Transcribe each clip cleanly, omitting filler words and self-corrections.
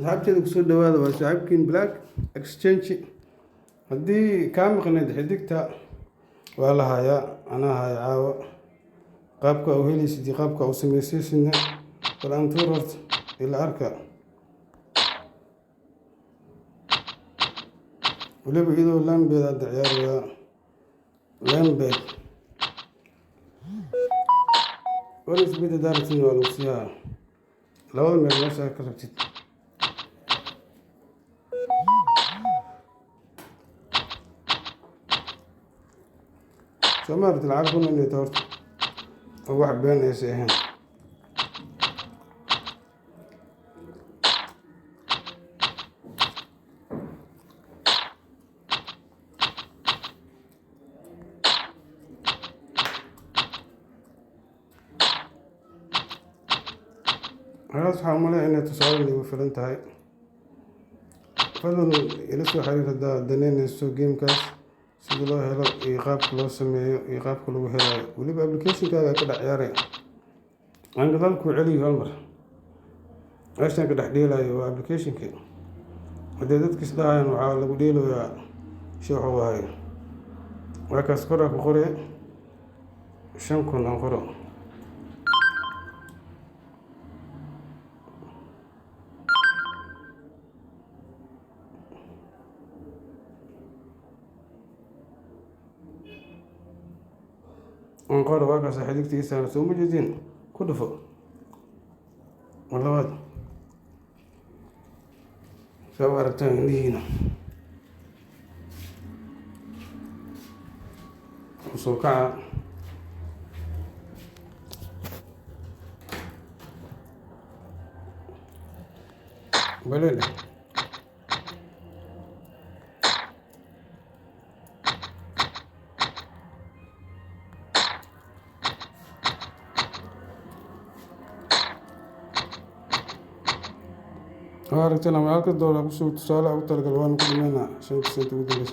asxaabteeda kusoo dhawaada waa saaxiibkiin Black Exchange. haddii kaa maqnayd xidigta waa la hayaa, anaa haya caawa. qaabka u helaysid iyo qaabka u samaysaysidna bal aan tuur horta ila arka. weliba iyadoo lambeed hadda ciyaaraya lambeed walis bida daartin waa lagu siiyaa labada meel meesha ka rabtid. سمعت العربون اللي تورت واحد بين يسيهن خلاص حامله إني تصور لي وفلنت هاي فضل يلسوا حرير الدنين يسوا جيم كاس sida loo helo iyo qaabka loo sameeyo iyo qaabka lagu helayo. weliba application-kaaga ka dhex ciyaaraya aan gadaal ku celiyo hal mar meeshaan ka dhex dheelayo waa application-ka. haddii dadka isdhahayaan waxaa lagu dheelayaa shay wuxuu waayo waa kaas koraa ku qoree 5,000 aan qoro. انقر واقع صحيح تيسان سوم جدين كدفو والله واد سوارتان هنا وسوكع بلد aragtana halka doolar ku soo tusaale ugu talagal waan ku dhimanaa 5 sent ugu dambeys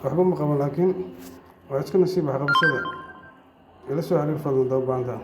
waxba ma qabo laakiin waa iska nasiib xaqabashada ila soo xiriir fadlan doobaanta.